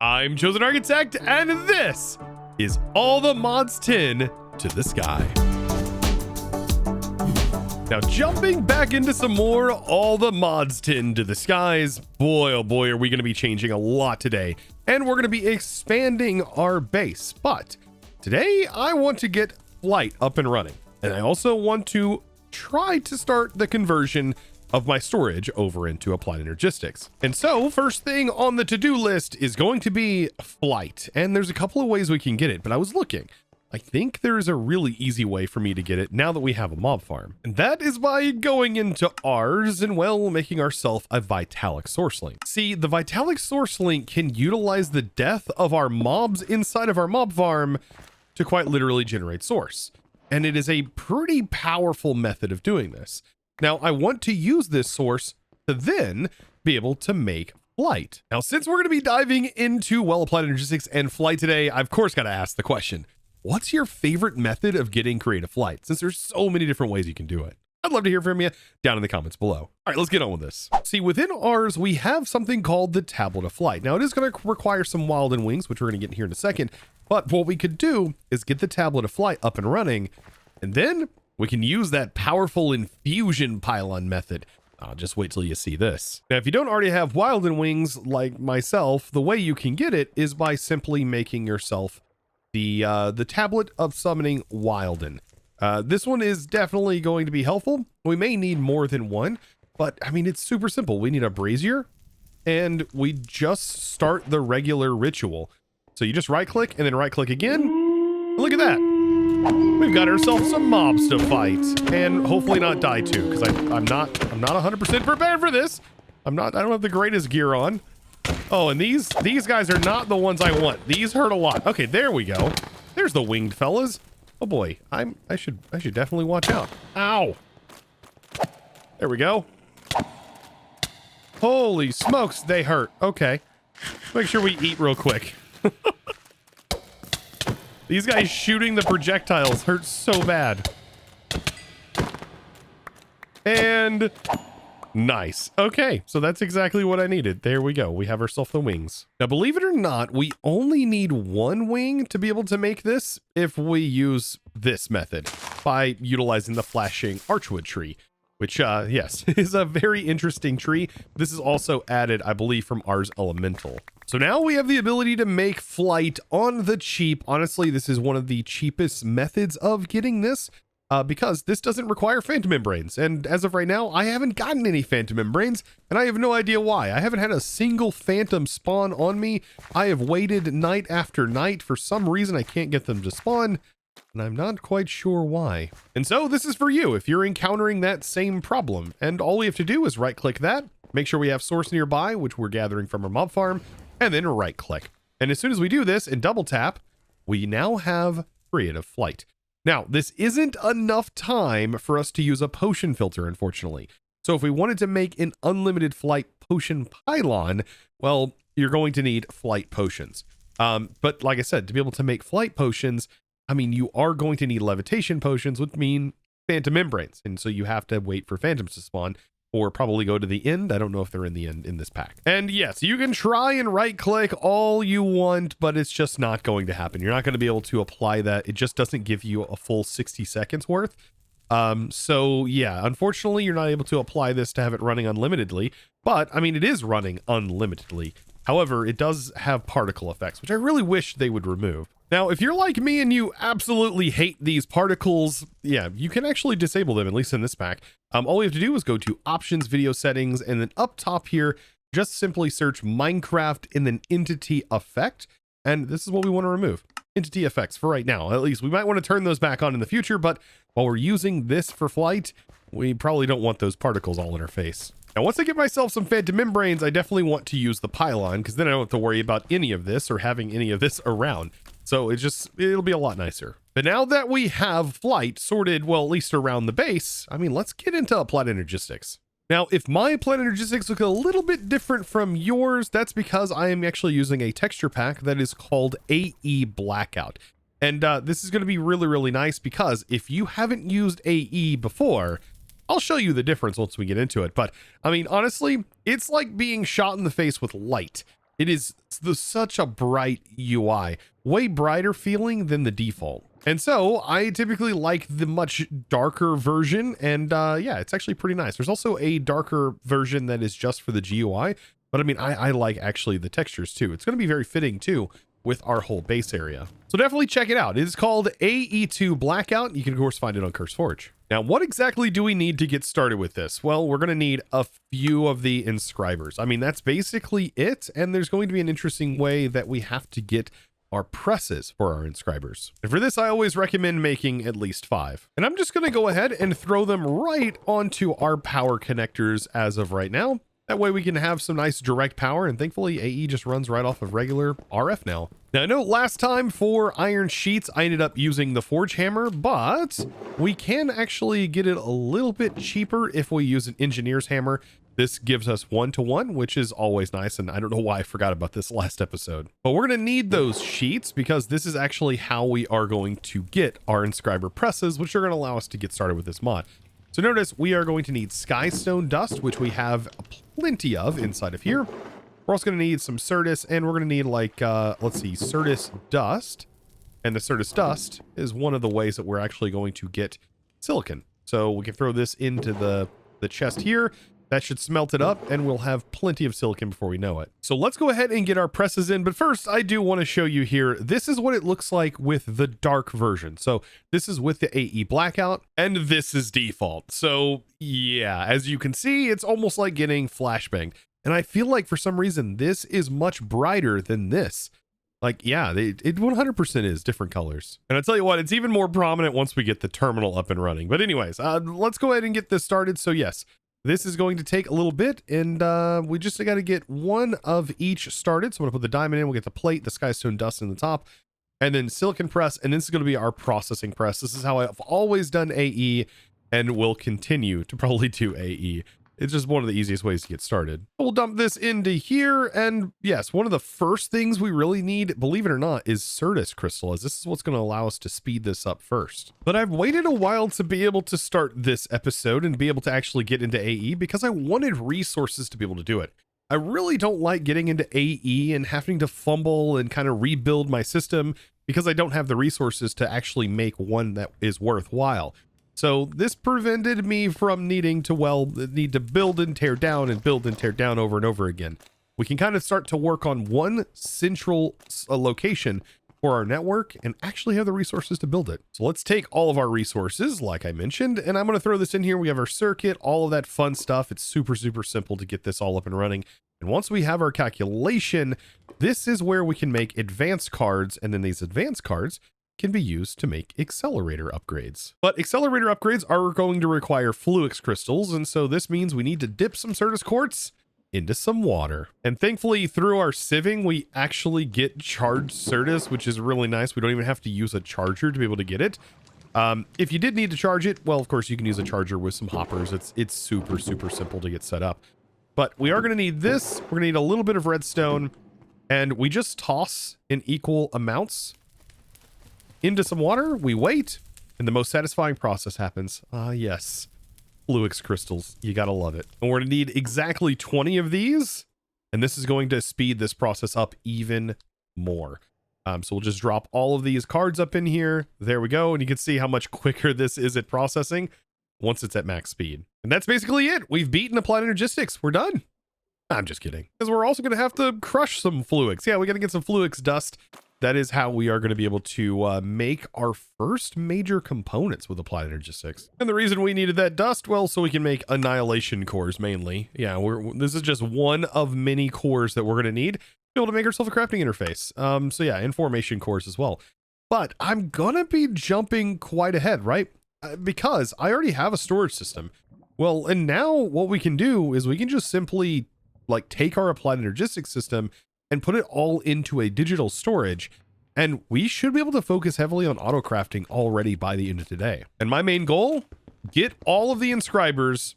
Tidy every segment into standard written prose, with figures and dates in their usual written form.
I'm ChosenArchitect, and this is all the mods 10 to the sky. Now, jumping back into some more all the mods 10 to the skies, boy, oh boy, are we going to be changing a lot today. And we're going to be expanding our base. But today, I want to get Flight up and running. And I also want to try to start the conversion of my storage over into Applied Energistics. And so first thing on the to-do list is going to be Flight. And there's a couple of ways we can get it, but I was looking. I think there is a really easy way for me to get it now that we have a mob farm. And that is by going into ours and, well, making ourselves a Vitalik source link. See, the Vitalik source link can utilize the death of our mobs inside of our mob farm to quite literally generate source. And it is a pretty powerful method of doing this. Now, I want to use this source to then be able to make Flight. Now, since we're going to be diving into, well, Applied Energistics and Flight today, I've of course got to ask the question, what's your favorite method of getting creative Flight? Since there's so many different ways you can do it. I'd love to hear from you down in the comments below. All right, let's get on with this. See, within ours, we have something called the Tablet of Flight. Now, it is going to require some wild and wings, which we're going to get in here in a second. But what we could do is get the Tablet of Flight up and running, and then we can use that powerful infusion pylon method. Just wait till you see this. Now, if you don't already have wild and wings like myself, the way you can get it is by simply making yourself the Tablet of Summoning Wilden. This one is definitely going to be helpful. We may need more than one, but I mean, it's super simple. We need a brazier and we just start the regular ritual. So you just right click and then right click again. Look at that. We've got ourselves some mobs to fight and hopefully not die to, because I'm not 100% prepared for this. I don't have the greatest gear on. Oh, and these guys are not the ones I want. These hurt a lot. Okay, there we go. There's the winged fellas. Oh boy, I should definitely watch out. Ow. There we go. Holy smokes, they hurt. Okay. Make sure we eat real quick. These guys shooting the projectiles hurt so bad. And nice. Okay, so that's exactly what I needed. There we go. We have ourselves the wings. Now, believe it or not, we only need one wing to be able to make this if we use this method by utilizing the flashing archwood tree, which, yes, is a very interesting tree. This is also added, I believe, from Ars Elemental. So now we have the ability to make Flight on the cheap. Honestly, this is one of the cheapest methods of getting this. Because this doesn't require phantom membranes. And as of right now, I haven't gotten any phantom membranes, and I have no idea why. I haven't had a single phantom spawn on me. I have waited night after night. For some reason, I can't get them to spawn, and I'm not quite sure why. And so this is for you if you're encountering that same problem. And all we have to do is right click that, make sure we have source nearby, which we're gathering from our mob farm, and then right click. And as soon as we do this and double tap, we now have creative Flight. Now, this isn't enough time for us to use a potion filter, unfortunately. So if we wanted to make an unlimited Flight potion pylon, well, you're going to need Flight potions. But like I said, to be able to make Flight potions, I mean, you are going to need levitation potions, which mean phantom membranes. And so you have to wait for phantoms to spawn, or probably go to the end. I don't know if they're in the end in this pack. And yes, you can try and right click all you want, but it's just not going to happen. You're not going to be able to apply that. It just doesn't give you a full 60 seconds worth. So yeah, unfortunately, you're not able to apply this to have it running unlimitedly, but I mean, it is running unlimitedly. However, it does have particle effects, which I really wish they would remove. Now, if you're like me and you absolutely hate these particles, yeah, you can actually disable them, at least in this pack. All we have to do is go to Options, Video Settings, and then up top here, just simply search Minecraft and then Entity Effect. And this is what we want to remove. Entity Effects for right now, at least. We might want to turn those back on in the future, but while we're using this for Flight, we probably don't want those particles all in our face. Now, once I get myself some phantom membranes, I definitely want to use the pylon, because then I don't have to worry about any of this or having any of this around. So it'll be a lot nicer. But now that we have Flight sorted, well, at least around the base, I mean, let's get into Applied Energistics. Now, if my Applied Energistics look a little bit different from yours, that's because I am actually using a texture pack that is called AE Blackout. And this is going to be really, really nice because if you haven't used AE before, I'll show you the difference once we get into it. But I mean, honestly, it's like being shot in the face with light. It is such a bright UI, way brighter feeling than the default. And so I typically like the much darker version, and yeah, it's actually pretty nice. There's also a darker version that is just for the GUI, but I mean, I like actually the textures too. It's going to be very fitting too with our whole base area. So definitely check it out. It is called AE2 Blackout. You can of course find it on CurseForge. Now, what exactly do we need to get started with this? Well, we're going to need a few of the inscribers. I mean, that's basically it. And there's going to be an interesting way that we have to get our presses for our inscribers. And for this, I always recommend making at least 5. And I'm just going to go ahead and throw them right onto our power connectors as of right now. That way we can have some nice direct power, and thankfully AE just runs right off of regular RF now. Now I know last time for iron sheets, I ended up using the forge hammer, but we can actually get it a little bit cheaper if we use an engineer's hammer. This gives us 1-to-1, which is always nice, and I don't know why I forgot about this last episode. But we're going to need those sheets because this is actually how we are going to get our inscriber presses, which are going to allow us to get started with this mod. So notice we are going to need skystone dust, which we have plenty of inside of here. We're also going to need some Certus, and we're going to need like, let's see, Certus dust. And the Certus dust is one of the ways that we're actually going to get silicon. So we can throw this into the chest here. That should smelt it up, and we'll have plenty of silicon before we know it. So let's go ahead and get our presses in. But first, I do want to show you here. This is what it looks like with the dark version. So this is with the AE Blackout, and this is default. So yeah, as you can see, it's almost like getting flashbanged. And I feel like for some reason, this is much brighter than this. Like, yeah, it 100% is different colors. And I tell you what, it's even more prominent once we get the terminal up and running. But anyways, let's go ahead and get this started. So yes, this is going to take a little bit, and we just got to get one of each started. So I'm going to put the diamond in, we'll get the plate, the skystone dust in the top, and then silicon press, and this is going to be our processing press. This is how I've always done AE, and will continue to probably do AE. It's just one of the easiest ways to get started. We'll dump this into here, and yes, one of the first things we really need, believe it or not, is Certus crystal, as this is what's going to allow us to speed this up first. But I've waited a while to be able to start this episode and be able to actually get into AE because I wanted resources to be able to do it. I really don't like getting into AE and having to fumble and kind of rebuild my system because I don't have the resources to actually make one that is worthwhile. So this prevented me from needing to, well, need to build and tear down and build and tear down over and over again. We can kind of start to work on one central location for our network and actually have the resources to build it. So let's take all of our resources, like I mentioned, and I'm going to throw this in here. We have our circuit, all of that fun stuff. It's super, super simple to get this all up and running. And once we have our calculation, this is where we can make advanced cards, and then these advanced cards can be used to make accelerator upgrades. But accelerator upgrades are going to require Flux crystals, and so this means we need to dip some Certus quartz into some water. And thankfully, through our sieving, we actually get charged Certus, which is really nice. We don't even have to use a charger to be able to get it. If you did need to charge it, well, of course, you can use a charger with some hoppers. It's super, super simple to get set up. But we are going to need this. We're going to need a little bit of redstone, and we just toss in equal amounts into some water. We wait, and the most satisfying process happens. Yes, Flux crystals. You gotta love it. And we're gonna need exactly 20 of these, and this is going to speed this process up even more. So we'll just drop all of these cards up in here. There we go, and you can see how much quicker this is at processing once it's at max speed. And that's basically it. We've beaten Applied Energistics. We're done. I'm just kidding, because we're also gonna have to crush some Flux. Yeah, we gotta get some Flux dust. That is how we are going to be able to make our first major components with Applied Energistics. And the reason we needed that dust, well, so we can make annihilation cores mainly. Yeah, this is just one of many cores that we're going to need to be able to make ourselves a crafting interface. So yeah, information cores as well. But I'm going to be jumping quite ahead, right? Because I already have a storage system. Well, and now what we can do is we can just simply like take our Applied Energistics system and put it all into a digital storage, and we should be able to focus heavily on autocrafting already by the end of today. And my main goal, get all of the inscribers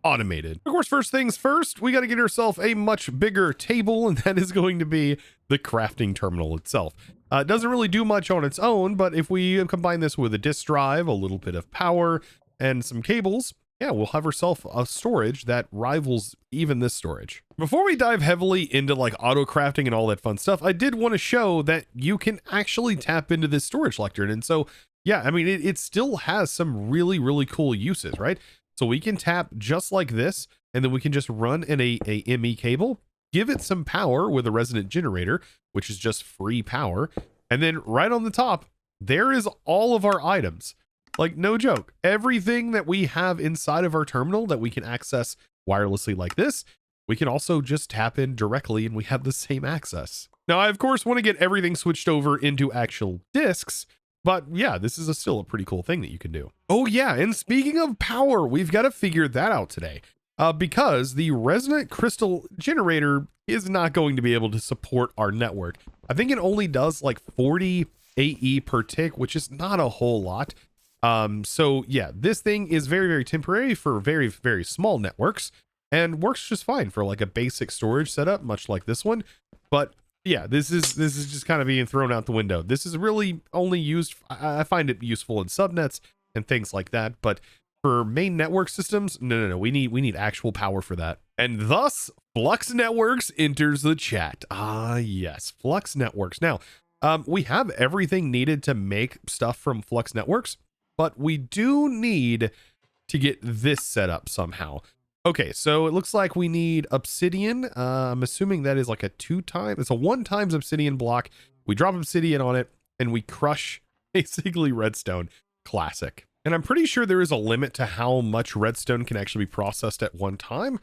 automated. Of course, first things first, we got to get ourselves a much bigger table, and that is going to be the crafting terminal itself. It doesn't really do much on its own, but if we combine this with a disk drive, a little bit of power, and some cables, yeah, we'll have ourselves a storage that rivals even this storage. Before we dive heavily into like auto crafting and all that fun stuff, I did want to show that you can actually tap into this storage lectern. And so, yeah, I mean, it still has some really, really cool uses, right? So we can tap just like this, and then we can just run in a ME cable, give it some power with a resonant generator, which is just free power. And then right on the top, there is all of our items. Like, no joke, everything that we have inside of our terminal that we can access wirelessly like this, we can also just tap in directly and we have the same access. Now, I of course want to get everything switched over into actual disks, but yeah, this is still a pretty cool thing that you can do. Oh yeah, and speaking of power, we've got to figure that out today. Because the resonant crystal generator is not going to be able to support our network. I think it only does like 40 AE per tick, which is not a whole lot. So yeah, this thing is very, very temporary for very, very small networks and works just fine for like a basic storage setup, much like this one. But yeah, this is just kind of being thrown out the window. This is really only used, I find it useful in subnets and things like that. But for main network systems, no, we need actual power for that. And thus Flux Networks enters the chat. Ah, yes, Flux Networks. Now, we have everything needed to make stuff from Flux Networks, but we do need to get this set up somehow. Okay, so it looks like we need obsidian. I'm assuming that is like it's a 1x obsidian block. We drop obsidian on it and we crush basically redstone. Classic. And I'm pretty sure there is a limit to how much redstone can actually be processed at one time.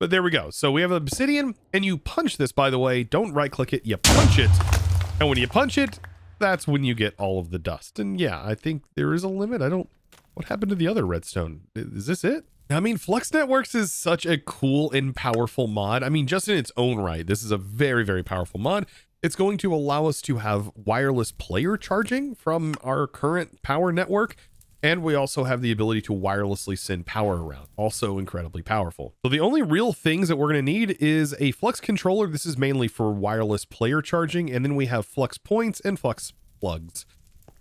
But there we go. So we have obsidian, and you punch this, by the way. Don't right click it, you punch it. And when you punch it, that's when you get all of the dust. And yeah, I think there is a limit. What happened to the other redstone? Is this it? I mean, Flux Networks is such a cool and powerful mod. I mean, just in its own right, this is a very, very powerful mod. It's going to allow us to have wireless player charging from our current power network. And we also have the ability to wirelessly send power around. Also incredibly powerful. So the only real things that we're going to need is a Flux controller. This is mainly for wireless player charging. And then we have Flux points and Flux plugs.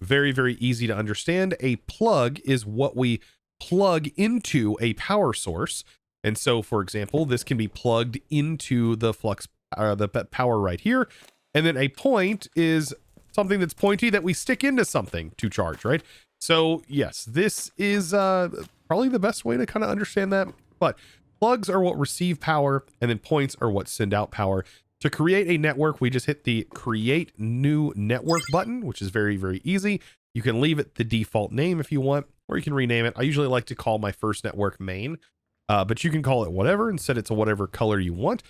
Very, very easy to understand. A plug is what we plug into a power source. And so, for example, this can be plugged into the Flux, the power right here. And then a point is something that's pointy that we stick into something to charge, right? So yes, this is probably the best way to kind of understand that. But plugs are what receive power, and then points are what send out power. To create a network, we just hit the create new network button, which is very, very easy. You can leave it the default name if you want, or you can rename it. I usually like to call my first network main, but you can call it whatever and set it to whatever color you want.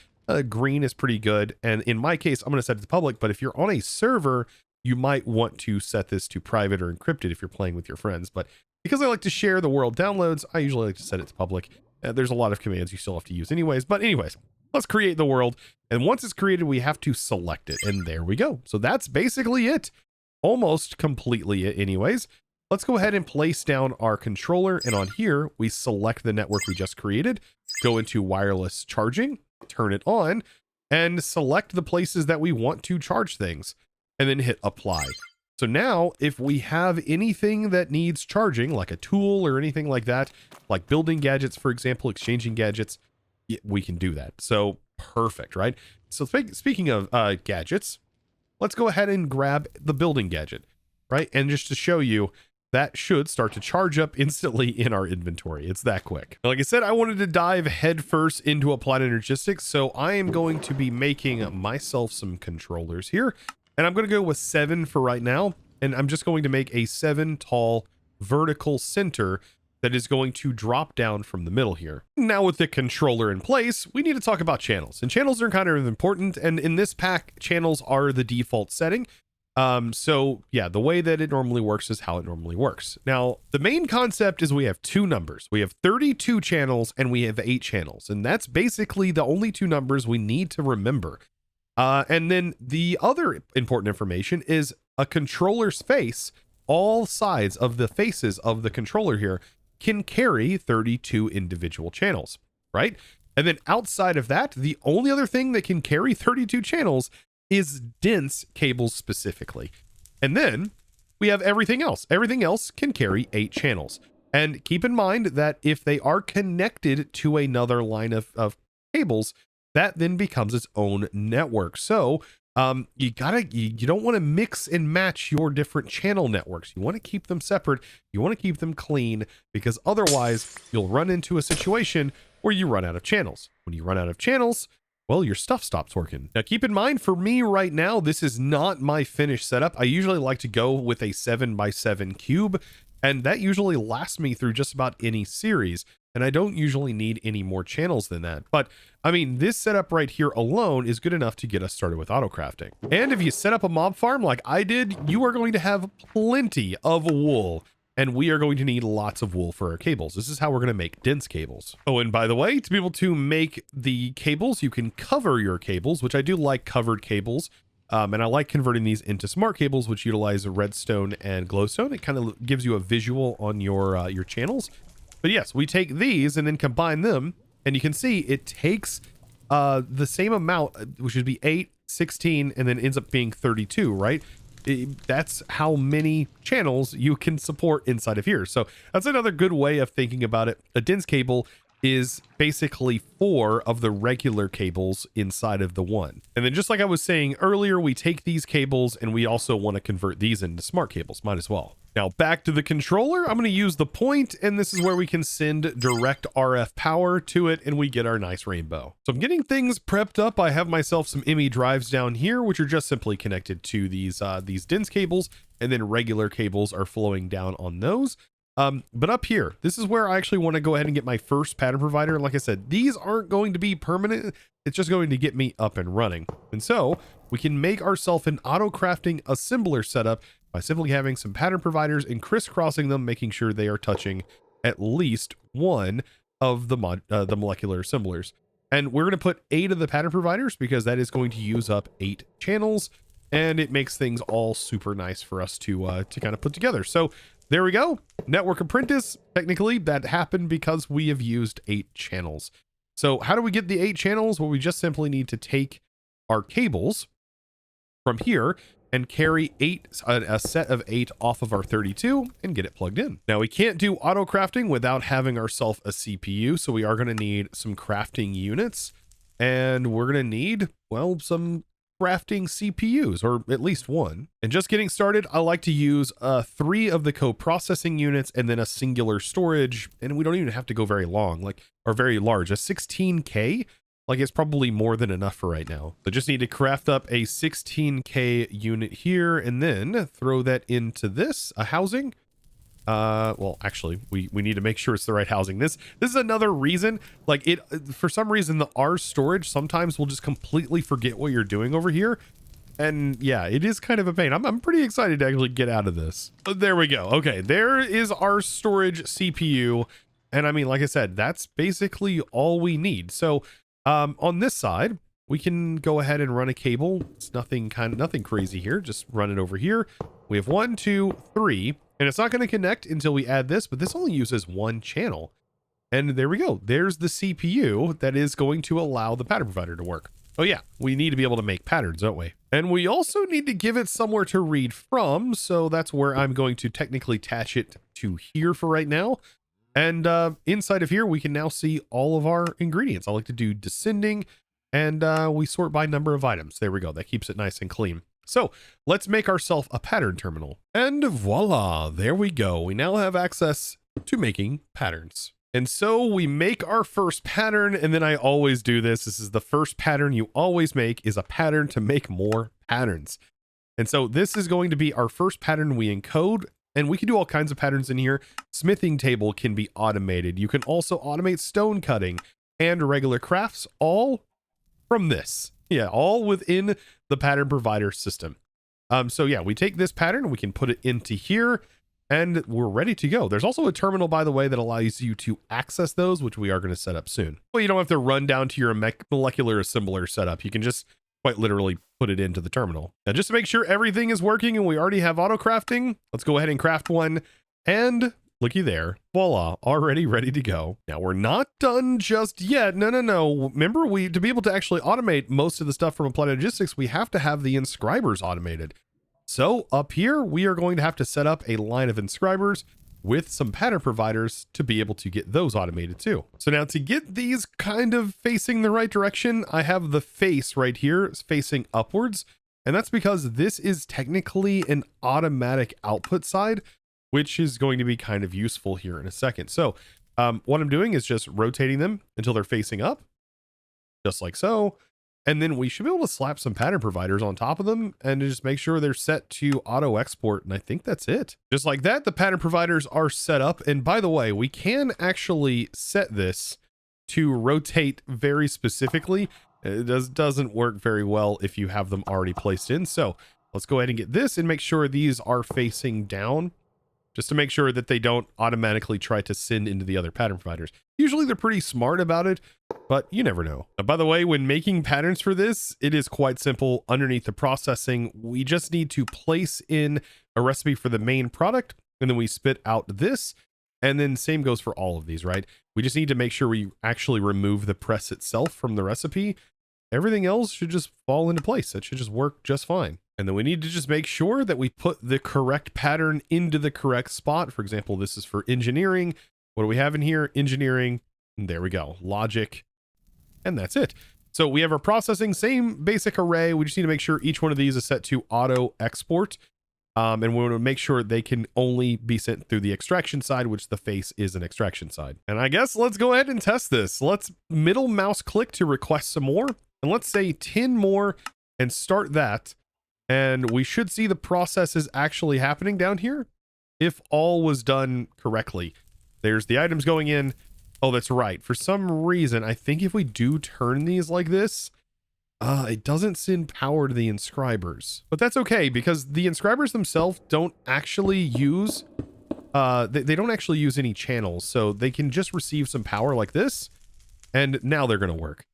Green is pretty good. And in my case, I'm going to set it to public, but if you're on a server, you might want to set this to private or encrypted if you're playing with your friends. But because I like to share the world downloads, I usually like to set it to public. There's a lot of commands you still have to use anyways. But anyways, let's create the world. And once it's created, we have to select it. And there we go. So that's basically it. Almost completely it anyways. Let's go ahead and place down our controller. And on here, we select the network we just created, go into wireless charging, turn it on, and select the places that we want to charge things. And then hit apply. So now if we have anything that needs charging, like a tool or anything like that, like building gadgets, for example, exchanging gadgets, we can do that. So perfect, right? So speaking of gadgets, let's go ahead and grab the building gadget, right? And just to show you, that should start to charge up instantly in our inventory. It's that quick. Like I said, I wanted to dive headfirst into applied Energistics. So I am going to be making myself some controllers here. And I'm going to go with 7 for right now. And I'm just going to make a 7 tall vertical center that is going to drop down from the middle here. Now with the controller in place, we need to talk about channels. And channels are kind of important. And in this pack, channels are the default setting. So yeah, the way that it normally works is how it normally works. Now, the main concept is we have 2 numbers. We have 32 channels and we have 8 channels. And that's basically the only 2 numbers we need to remember. And then the other important information is a controller's face. All sides of the faces of the controller here can carry 32 individual channels, right? And then outside of that, the only other thing that can carry 32 channels is dense cables specifically. And then we have everything else. Everything else can carry 8 channels. And keep in mind that if they are connected to another line of cables, that then becomes its own network. So you don't want to mix and match your different channel networks. You want to keep them separate. You want to keep them clean, because otherwise you'll run into a situation where you run out of channels. When you run out of channels, well, your stuff stops working. Now, keep in mind, for me right now, this is not my finished setup. I usually like to go with a 7x7 cube, and that usually lasts me through just about any series. And I don't usually need any more channels than that. But I mean, this setup right here alone is good enough to get us started with autocrafting. And if you set up a mob farm like I did, you are going to have plenty of wool. And we are going to need lots of wool for our cables. This is how we're going to make dense cables. Oh, and by the way, to be able to make the cables, you can cover your cables, which I do like covered cables. And I like converting these into smart cables, which utilize redstone and glowstone. It kind of gives you a visual on your channels. But yes, we take these and then combine them, and you can see it takes the same amount, which would be 8, 16, and then ends up being 32, right? That's how many channels you can support inside of here. So that's another good way of thinking about it. A dense cable is basically 4 of the regular cables inside of the one. And then just like I was saying earlier, we take these cables and we also want to convert these into smart cables. Might as well. Now back to the controller, I'm going to use the point, and this is where we can send direct RF power to it and we get our nice rainbow. So I'm getting things prepped up. I have myself some ME drives down here, which are just simply connected to these dense cables, and then regular cables are flowing down on those. But up here, this is where I actually want to go ahead and get my first pattern provider. Like I said, these aren't going to be permanent. It's just going to get me up and running. And so we can make ourselves an auto-crafting assembler setup by simply having some pattern providers and crisscrossing them, making sure they are touching at least one of the molecular assemblers. And we're going to put 8 of the pattern providers because that is going to use up 8 channels, and it makes things all super nice for us to kind of put together. So there we go. Network Apprentice. Technically, that happened because we have used 8 channels. So how do we get the 8 channels? Well, we just simply need to take our cables from here and carry a set of 8 off of our 32 and get it plugged in. Now we can't do auto crafting without having ourselves a CPU. So we are going to need some crafting units, and we're going to need, well, some crafting CPUs, or at least one. And just getting started, I like to use 3 of the co-processing units and then a singular storage. And we don't even have to go very long, or very large. A 16K, like, it's probably more than enough for right now. So just need to craft up a 16K unit here and then throw that into this, a housing. Well, actually, we need to make sure it's the right housing. This is another reason, like, for some reason, the R storage sometimes will just completely forget what you're doing over here. And yeah, it is kind of a pain. I'm pretty excited to actually get out of this. There we go. Okay, there is our storage CPU. And I mean, like I said, that's basically all we need. So on this side, we can go ahead and run a cable. It's nothing crazy here. Just run it over here. We have 1, 2, 3. And it's not going to connect until we add this, but this only uses 1 channel. And there we go. There's the CPU that is going to allow the pattern provider to work. Oh yeah, we need to be able to make patterns, don't we? And we also need to give it somewhere to read from. So that's where I'm going to technically attach it to here for right now. And inside of here, we can now see all of our ingredients. I like to do descending, and we sort by number of items. There we go. That keeps it nice and clean. So let's make ourselves a pattern terminal, and voila, there we go. We now have access to making patterns. And so we make our first pattern, and then I always do this. This is the first pattern you always make, is a pattern to make more patterns. And so this is going to be our first pattern we encode, and we can do all kinds of patterns in here. Smithing table can be automated. You can also automate stone cutting and regular crafts, all from this. Yeah, all within the pattern provider system. So yeah, we take this pattern, we can put it into here, and we're ready to go. There's also a terminal, by the way, that allows you to access those, which we are going to set up soon. Well, you don't have to run down to your molecular assembler setup. You can just quite literally put it into the terminal. Now, just to make sure everything is working and we already have auto crafting, let's go ahead and craft one, and looky there, voila, already ready to go. Now we're not done just yet. No. Remember, to be able to actually automate most of the stuff from Applied Energistics, we have to have the inscribers automated. So up here, we are going to have to set up a line of inscribers. with some pattern providers to be able to get those automated too. So now to get these kind of facing the right direction, I have the face right here facing upwards. And that's because this is technically an automatic output side, which is going to be kind of useful here in a second. So what I'm doing is just rotating them until they're facing up, just like so. And then we should be able to slap some pattern providers on top of them and just make sure they're set to auto export. And I think that's it. Just like that, the pattern providers are set up. And by the way, we can actually set this to rotate very specifically. It doesn't work very well if you have them already placed in. So let's go ahead and get this and make sure these are facing down, just to make sure that they don't automatically try to send into the other pattern providers. Usually they're pretty smart about it, but you never know. Now, by the way, when making patterns for this, it is quite simple. Underneath the processing, we just need to place in a recipe for the main product, and then we spit out this. And then same goes for all of these, right? We just need to make sure we actually remove the press itself from the recipe. Everything else should just fall into place. It should just work just fine. And then we need to just make sure that we put the correct pattern into the correct spot. For example, this is for engineering. What do we have in here? Engineering. And there we go. Logic. And that's it. So we have our processing, same basic array. We just need to make sure each one of these is set to auto export. And we want to make sure they can only be sent through the extraction side, which the face is an extraction side. And I guess let's go ahead and test this. Let's middle mouse click to request some more. And let's say 10 more and start that. And we should see the process is actually happening down here if all was done correctly. There's the items going in. Oh, that's right. For some reason, I think if we do turn these like this, it doesn't send power to the inscribers. But that's okay, because the inscribers themselves don't actually use, they don't actually use any channels. So they can just receive some power like this. And now they're going to work.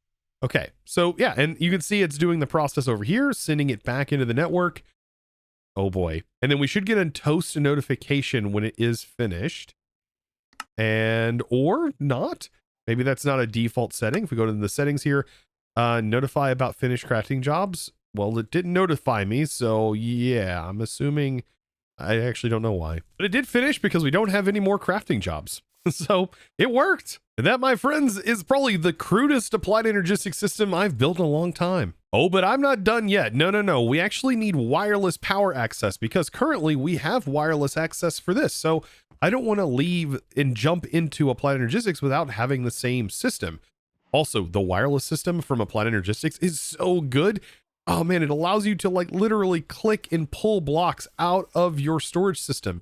Okay, so yeah, and you can see it's doing the process over here, sending it back into the network. Oh boy. And then we should get a toast notification when it is finished. And, or not. Maybe that's not a default setting. If we go to the settings here, notify about finished crafting jobs. Well, it didn't notify me, so yeah, I'm assuming, I actually don't know why. But it did finish because we don't have any more crafting jobs. So it worked. And that, my friends, is probably the crudest applied energistics system I've built in a long time. Oh, but I'm not done yet. No. We actually need wireless power access because currently we have wireless access for this. So I don't want to leave and jump into applied energistics without having the same system. Also, the wireless system from applied energistics is so good. Oh man, it allows you to like literally click and pull blocks out of your storage system.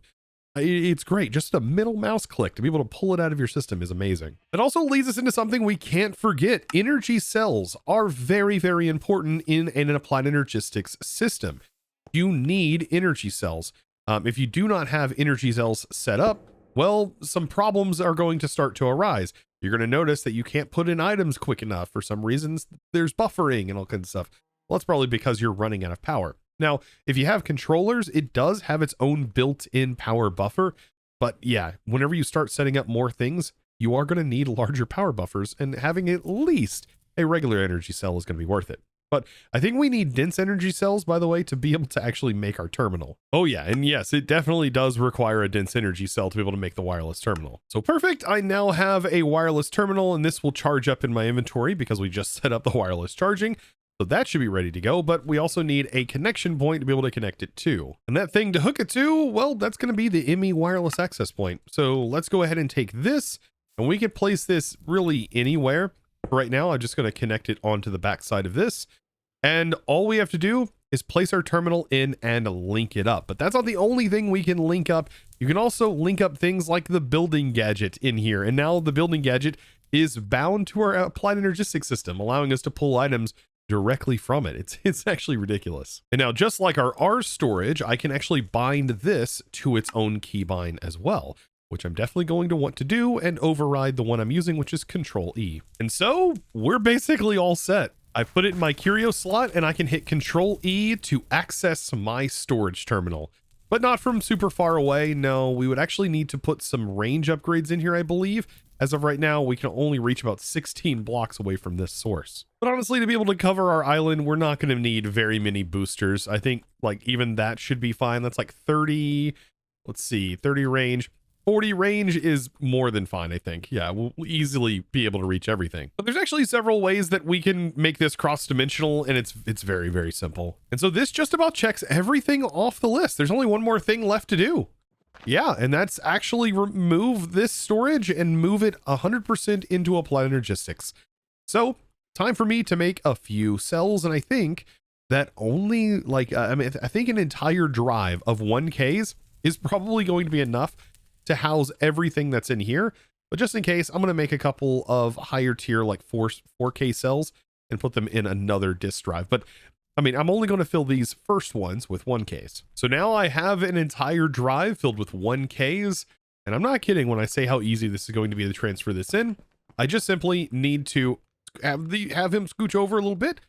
It's great. Just a middle mouse click to be able to pull it out of your system is amazing. It also leads us into something we can't forget. Energy cells are very, very important in an applied energistics system. You need energy cells. If you do not have energy cells set up, well, some problems are going to start to arise. You're going to notice that you can't put in items quick enough. For some reasons, there's buffering and all kinds of stuff. Well, that's probably because you're running out of power. Now, if you have controllers, it does have its own built-in power buffer. But yeah, whenever you start setting up more things, you are going to need larger power buffers, and having at least a regular energy cell is going to be worth it. But I think we need dense energy cells, by the way, to be able to actually make our terminal. Oh yeah, and yes, it definitely does require a dense energy cell to be able to make the wireless terminal. So perfect, I now have a wireless terminal, and this will charge up in my inventory because we just set up the wireless charging. So that should be ready to go, but we also need a connection point to be able to connect it to. And that thing to hook it to, well, that's going to be the ME wireless access point. So let's go ahead and take this, and we can place this really anywhere. Right now, I'm just going to connect it onto the back side of this. And all we have to do is place our terminal in and link it up. But that's not the only thing we can link up. You can also link up things like the building gadget in here. And now the building gadget is bound to our applied energistics system, allowing us to pull items directly from it. It's actually ridiculous. And now, just like our R storage, I can actually bind this to its own keybind as well, which I'm definitely going to want to do and override the one I'm using, which is Control E. And so we're basically all set. I put it in my curio slot and I can hit Control E to access my storage terminal, but not from super far away. No, we would actually need to put some range upgrades in here, I believe. As of right now, we can only reach about 16 blocks away from this source. But honestly, to be able to cover our island, we're not going to need very many boosters. I think like even that should be fine. That's like 30, let's see, 30 range. 40 range is more than fine, I think. Yeah, we'll easily be able to reach everything. But there's actually several ways that we can make this cross-dimensional, and it's very, very simple. And so this just about checks everything off the list. There's only one more thing left to do. Yeah, and that's actually remove this storage and move it 100% into Applied Energistics. So time for me to make a few cells, and I think that only like, I think an entire drive of 1Ks is probably going to be enough to house everything that's in here. But just in case, I'm going to make a couple of higher tier, like 4K cells and put them in another disk drive. But I mean, I'm only going to fill these first ones with 1Ks. So now I have an entire drive filled with 1Ks. And I'm not kidding when I say how easy this is going to be to transfer this in. I just simply need to have him scooch over a little bit.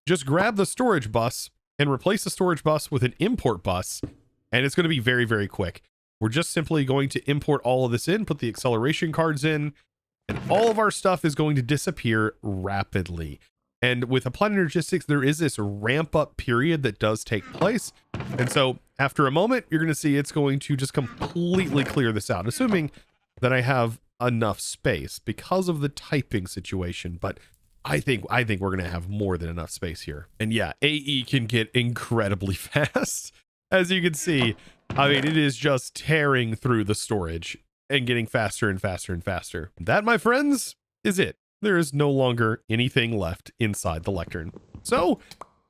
Just grab the storage bus and replace the storage bus with an import bus. And it's going to be very, very quick. We're just simply going to import all of this in, put the acceleration cards in, and all of our stuff is going to disappear rapidly. And with Applied Energistics, there is this ramp up period that does take place. And so after a moment, you're going to see it's going to just completely clear this out, assuming that I have enough space because of the typing situation. But I think we're going to have more than enough space here. And yeah, AE can get incredibly fast. As you can see, I mean, it is just tearing through the storage and getting faster and faster and faster. That, my friends, is it. There is no longer anything left inside the lectern. So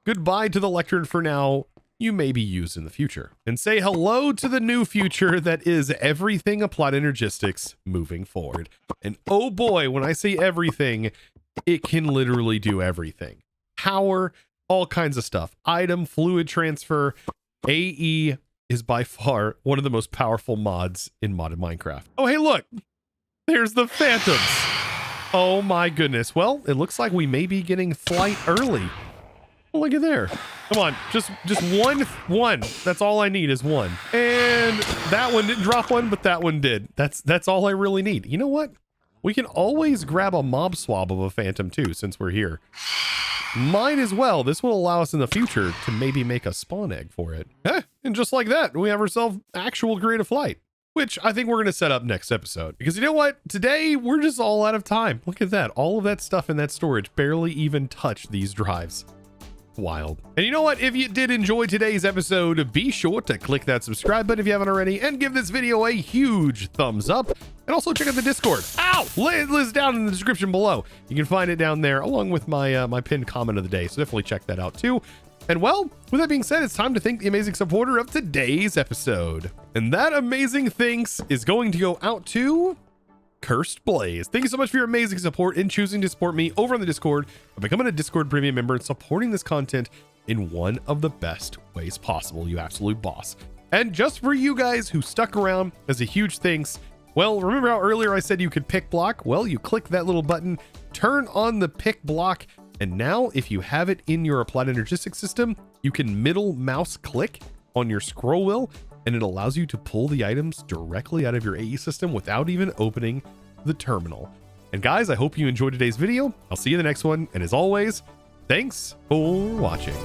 goodbye to the lectern for now. You may be used in the future. And say hello to the new future that is everything Applied Energistics moving forward. And oh boy, when I say everything, it can literally do everything. Power, all kinds of stuff. Item, fluid transfer. AE is by far one of the most powerful mods in modded Minecraft. Oh, hey, look, there's the phantoms. Oh my goodness. Well, it looks like we may be getting flight early. Oh, look at there. Come on, just one. That's all I need is one. And that one didn't drop one, but that one did. That's all I really need. You know what? We can always grab a mob swab of a phantom too, since we're here. Might as well. This will allow us in the future to maybe make a spawn egg for it. And just like that, we have ourselves actual creative flight, which I think we're going to set up next episode. Because you know what? Today, we're just all out of time. Look at that. All of that stuff in that storage barely even touched these drives. Wild. And you know what? If you did enjoy today's episode, be sure to click that subscribe button if you haven't already, and give this video a huge thumbs up. And also check out the Discord. Ow! List down in the description below. You can find it down there along with my my pinned comment of the day. So definitely check that out too. And well, with that being said, it's time to thank the amazing supporter of today's episode. And that amazing thanks is going to go out to Cursed Blaze. Thank you so much for your amazing support in choosing to support me over on the Discord, by becoming a Discord premium member and supporting this content in one of the best ways possible, you absolute boss. And just for you guys who stuck around, as a huge thanks, well, remember how earlier I said you could pick block? Well, you click that little button, turn on the pick block, and now if you have it in your Applied Energistics system, you can middle mouse click on your scroll wheel, and it allows you to pull the items directly out of your AE system without even opening the terminal. And guys, I hope you enjoyed today's video. I'll see you in the next one. And as always, thanks for watching.